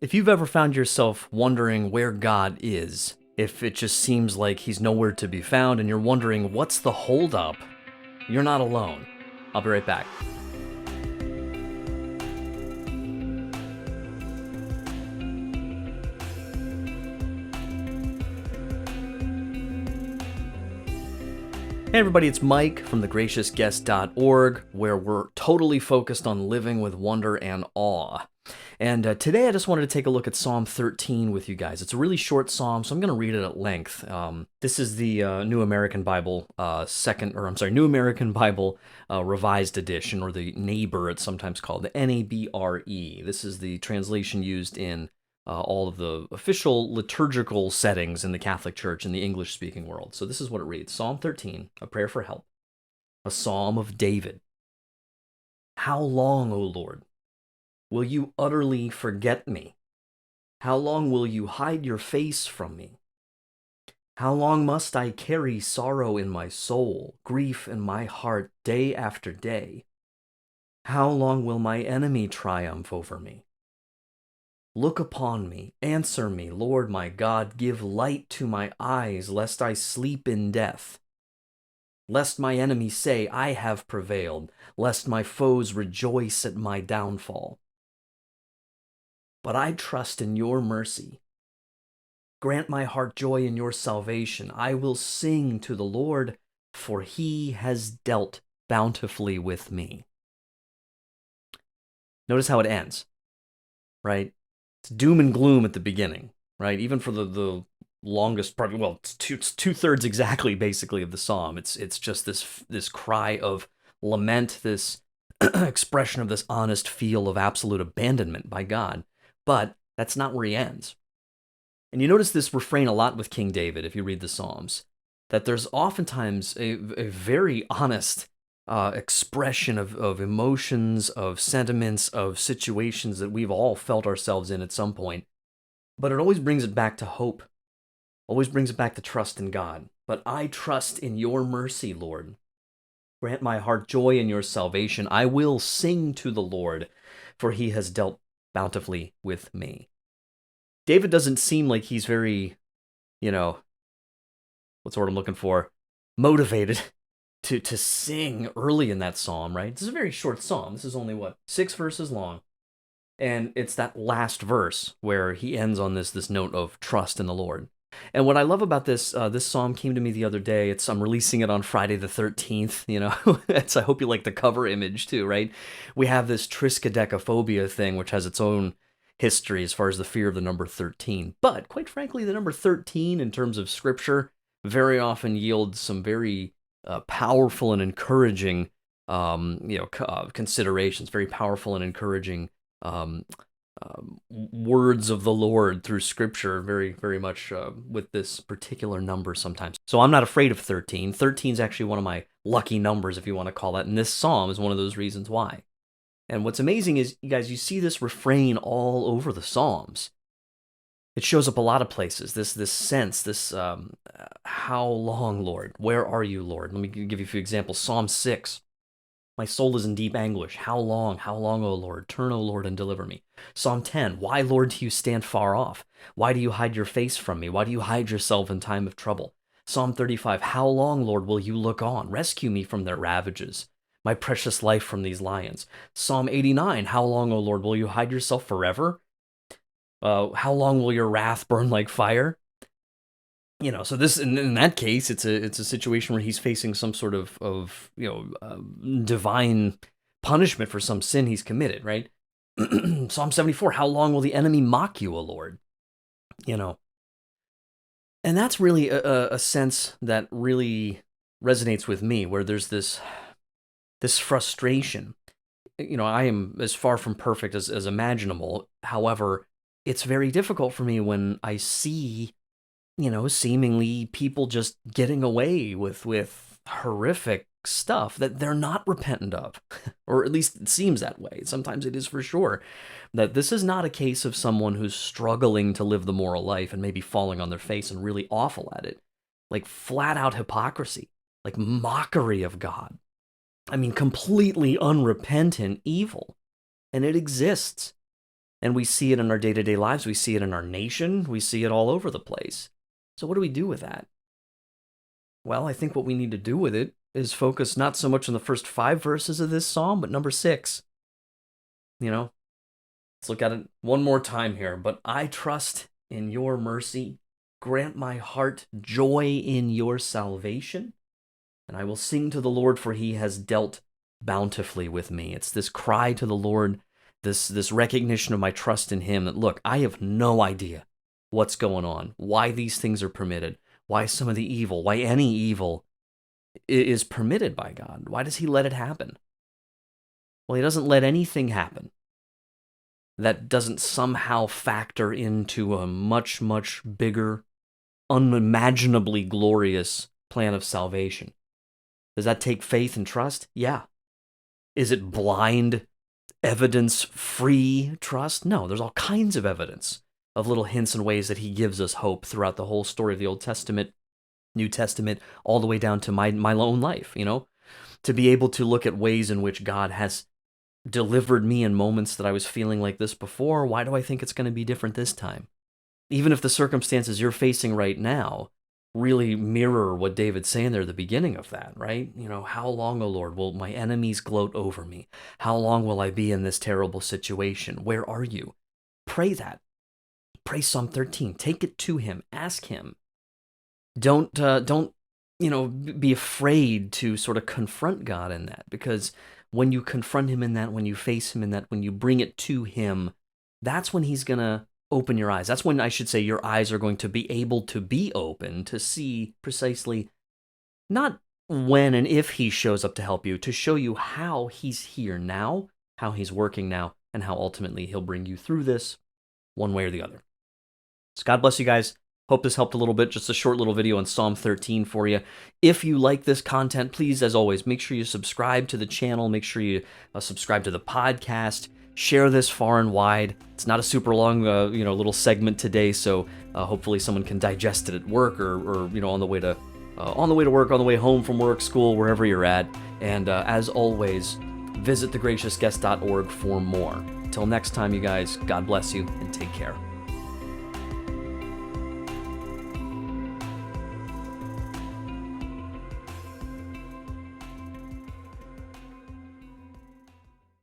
If you've ever found yourself wondering where God is, if it just seems like he's nowhere to be found and you're wondering what's the holdup, you're not alone. I'll be right back. Hey everybody, it's Mike from thegraciousguest.org, where we're totally focused on living with wonder and awe. And today I just wanted to take a look at Psalm 13 with you guys. It's a really short psalm, so I'm going to read it at length. This is the New American Bible New American Bible Revised Edition, or the Neighbor, it's sometimes called, the NABRE. This is the translation used in all of the official liturgical settings in the Catholic Church in the English-speaking world. So this is what it reads. Psalm 13, a prayer for help, a psalm of David. How long, O Lord, will you utterly forget me? How long will you hide your face from me? How long must I carry sorrow in my soul, grief in my heart day after day? How long will my enemy triumph over me? Look upon me, answer me, Lord my God, give light to my eyes, lest I sleep in death. Lest my enemies say, I have prevailed, lest my foes rejoice at my downfall. But I trust in your mercy. Grant my heart joy in your salvation. I will sing to the Lord, for he has dealt bountifully with me. Notice how it ends, right? It's doom and gloom at the beginning, right? Even for the longest part, well, it's two-thirds exactly, basically, of the psalm. It's just this cry of lament, this expression of this honest feel of absolute abandonment by God. But that's not where he ends. And you notice this refrain a lot with King David if you read the Psalms, that there's oftentimes a very honest expression of emotions, of sentiments, of situations that we've all felt ourselves in at some point. But it always brings it back to hope, always brings it back to trust in God. But I trust in your mercy, Lord. Grant my heart joy in your salvation. I will sing to the Lord, for he has dealt bountifully with me. David doesn't seem like he's very, what's the word I'm looking for? Motivated to sing early in that psalm, right? This is a very short psalm. This is only, 6 verses long. And it's that last verse where he ends on this note of trust in the Lord. And what I love about this psalm came to me the other day. I'm releasing it on Friday the 13th, I hope you like the cover image too, right? We have this triskaidekaphobia thing, which has its own history as far as the fear of the number 13. But quite frankly, the number 13 in terms of scripture very often yields some very powerful and encouraging considerations, very powerful and encouraging words of the Lord through scripture, very, very much with this particular number sometimes. So I'm not afraid of 13. 13 is actually one of my lucky numbers, if you want to call that. And this psalm is one of those reasons why. And what's amazing is, you guys, you see this refrain all over the Psalms. It shows up a lot of places, this sense, how long, Lord? Where are you, Lord? Let me give you a few examples. Psalm 6, my soul is in deep anguish. How long, O Lord? Turn, O Lord, and deliver me. Psalm 10, why, Lord, do you stand far off? Why do you hide your face from me? Why do you hide yourself in time of trouble? Psalm 35, how long, Lord, will you look on? Rescue me from their ravages, my precious life from these lions. Psalm 89, how long, O Lord, will you hide yourself forever? How long will your wrath burn like fire? So this, in that case, it's a situation where he's facing some sort of divine punishment for some sin he's committed, right? Psalm 74, how long will the enemy mock you, O Lord? And that's really a sense that really resonates with me, where there's this frustration. I am as far from perfect as imaginable. However, it's very difficult for me when I see, seemingly people just getting away with horrific stuff that they're not repentant of, or at least it seems that way. Sometimes it is for sure, that this is not a case of someone who's struggling to live the moral life and maybe falling on their face and really awful at it. Like flat out hypocrisy, like mockery of God. I mean, completely unrepentant evil. And it exists. And we see it in our day-to-day lives. We see it in our nation. We see it all over the place. So what do we do with that? Well, I think what we need to do with it is focus not so much on the first 5 verses of this psalm, but number 6. Let's look at it one more time here. But I trust in your mercy. Grant my heart joy in your salvation. And I will sing to the Lord, for he has dealt bountifully with me. It's this cry to the Lord, this recognition of my trust in him that, look, I have no idea what's going on, why these things are permitted, why some of the evil, why any evil is permitted by God. Why does he let it happen? Well, he doesn't let anything happen that doesn't somehow factor into a much, much bigger, unimaginably glorious plan of salvation. Does that take faith and trust? Yeah. Is it blind, evidence-free trust? No, there's all kinds of evidence of little hints and ways that he gives us hope throughout the whole story of the Old Testament, New Testament, all the way down to my own life, to be able to look at ways in which God has delivered me in moments that I was feeling like this before. Why do I think it's going to be different this time? Even if the circumstances you're facing right now really mirror what David's saying there at the beginning of that, right? How long, O Lord, will my enemies gloat over me? How long will I be in this terrible situation? Where are you? Pray that. Pray Psalm 13. Take it to him. Ask him. Don't be afraid to sort of confront God in that, because when you confront him in that, when you face him in that, when you bring it to him, that's when he's going to open your eyes. That's when, I should say, your eyes are going to be able to be open to see precisely not when and if he shows up to help you, to show you how he's here now, how he's working now, and how ultimately he'll bring you through this one way or the other. So God bless you guys. Hope this helped a little bit. Just a short little video on Psalm 13 for you. If you like this content, please, as always, make sure you subscribe to the channel. Make sure you subscribe to the podcast. Share this far and wide. It's not a super long, little segment today, so hopefully someone can digest it at work or on the way to work, on the way home from work, school, wherever you're at. And as always, visit thegraciousguest.org for more. Until next time, you guys, God bless you and take care.